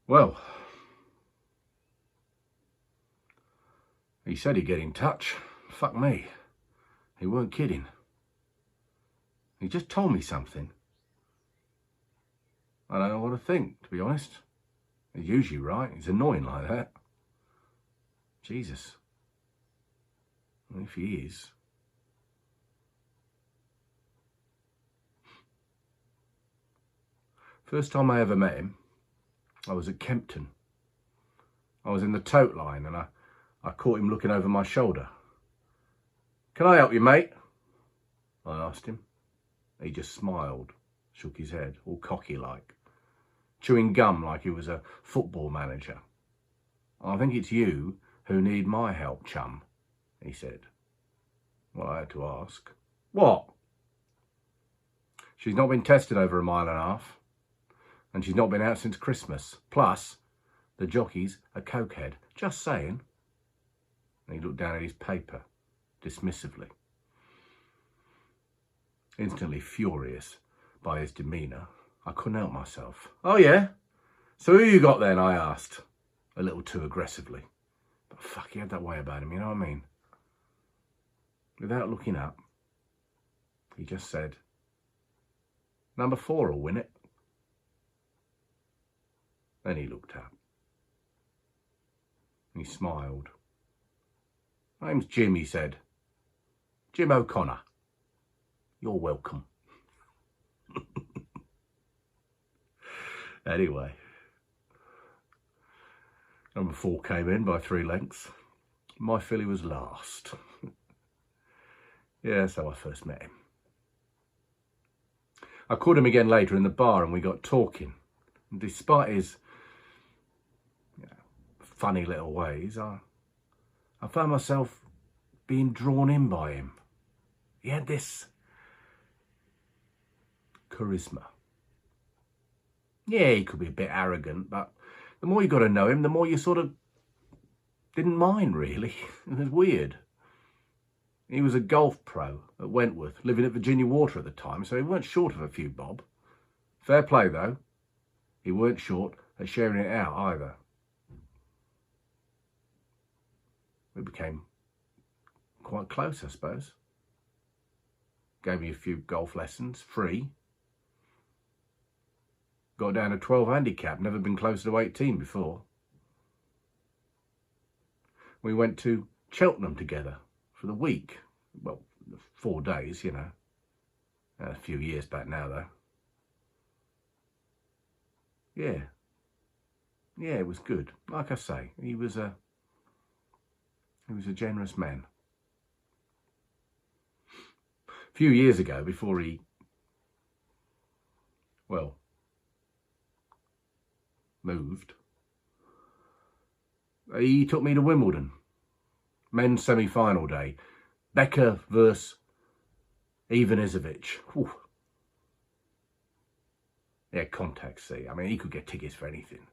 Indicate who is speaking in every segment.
Speaker 1: Well, he said he'd get in touch. Fuck me. He weren't kidding. He just told me something. I don't know what to think, to be honest. He's usually right. He's annoying like that. Jesus. Well, if he is. First time I ever met him, I was at Kempton. I was in the tote line and I caught him looking over my shoulder. "Can I help you, mate?" I asked him. He just smiled, shook his head, all cocky like, chewing gum like he was a football manager. "I think it's you who need my help, chum," he said. Well, I had to ask. "What?" "She's not been tested over a mile and a half, and she's not been out since Christmas. Plus, the jockey's a cokehead. Just saying." And he looked down at his paper, dismissively. Instantly furious by his demeanour, I couldn't help myself. "Oh yeah? So who you got then?" I asked, a little too aggressively. But fuck, he had that way about him, you know what I mean? Without looking up, he just said, "Number 4 will win it." Then he looked up. He smiled. "My name's Jim," he said. "Jim O'Connor. You're welcome." Anyway, number 4 came in by 3 lengths. My filly was last. Yeah, that's how I first met him. I caught him again later in the bar and we got talking. And despite his funny little ways, I found myself being drawn in by him. He had this charisma. Yeah, he could be a bit arrogant, but the more you got to know him, the more you sort of didn't mind, really. It was weird. He was a golf pro at Wentworth, living at Virginia Water at the time, so he weren't short of a few bob. Fair play, though. He weren't short at sharing it out either. We became quite close, I suppose. Gave me a few golf lessons, free. Got down to 12 handicap, never been closer to 18 before. We went to Cheltenham together for the week. Well, 4 days, you know. A few years back now, though. Yeah. Yeah, it was good. Like I say, he was a generous man. A few years ago, before he, well, moved, he took me to Wimbledon. Men's semi-final day. Becker versus Ivanisevic. Whew. Yeah, contact, see. I mean, he could get tickets for anything.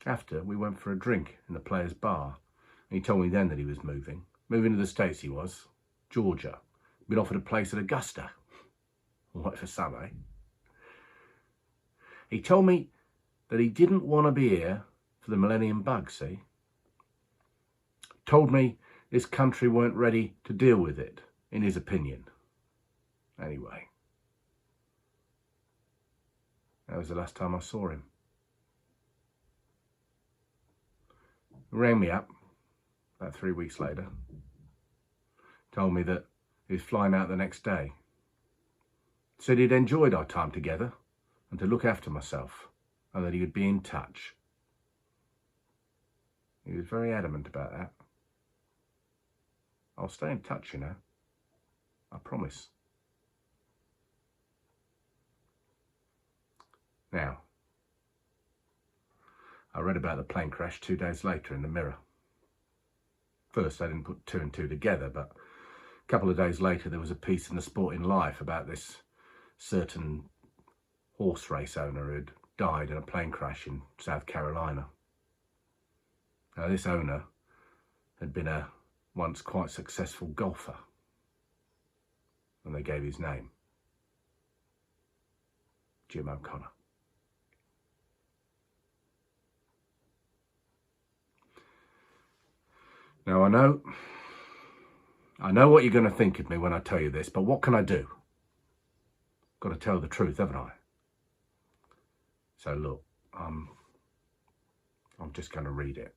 Speaker 1: After, we went for a drink in the players' bar. And he told me then that he was moving. Moving to the States he was. Georgia. Been offered a place at Augusta. All right for some, eh? He told me that he didn't want to be here for the millennium bug, see? Told me this country weren't ready to deal with it, in his opinion. Anyway. That was the last time I saw him. He rang me up about 3 weeks later. Told me that he was flying out the next day. Said he'd enjoyed our time together and to look after myself and that he would be in touch. He was very adamant about that. I'll stay in touch, you know. I promise. Now, I read about the plane crash 2 days later in the Mirror. First, I didn't put 2 and 2 together, but a couple of days later there was a piece in the Sporting Life about this certain horse race owner who'd died in a plane crash in South Carolina. Now, this owner had been a once quite successful golfer, and they gave his name, Jim O'Connor. Now I know what you're going to think of me when I tell you this, but what can I do? Got to tell the truth, haven't I? So look, I'm just going to read it.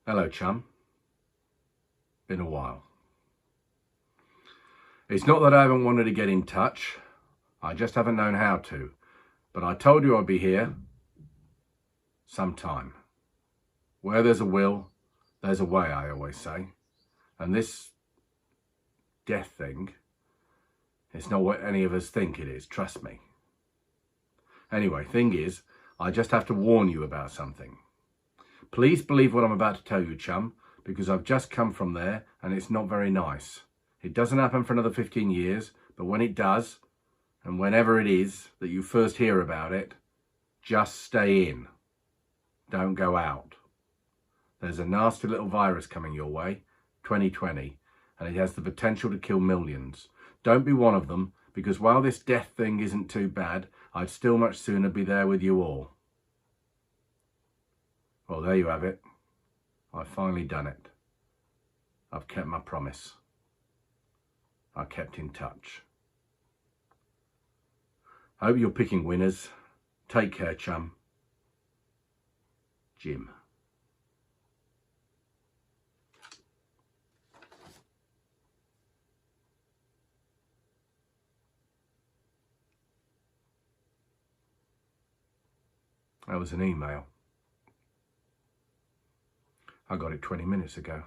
Speaker 1: Hello, chum. Been a while. It's not that I haven't wanted to get in touch. I just haven't known how to. But I told you I'd be here sometime. Where there's a will, there's a way, I always say. And this death thing, it's not what any of us think it is, trust me. Anyway, thing is, I just have to warn you about something. Please believe what I'm about to tell you, chum, because I've just come from there and it's not very nice. It doesn't happen for another 15 years, but when it does, and whenever it is that you first hear about it, just stay in. Don't go out. There's a nasty little virus coming your way, 2020, and it has the potential to kill millions. Don't be one of them, because while this death thing isn't too bad, I'd still much sooner be there with you all. Well, there you have it. I've finally done it. I've kept my promise. I kept in touch. Hope you're picking winners. Take care, chum. Jim. That was an email. I got it 20 minutes ago.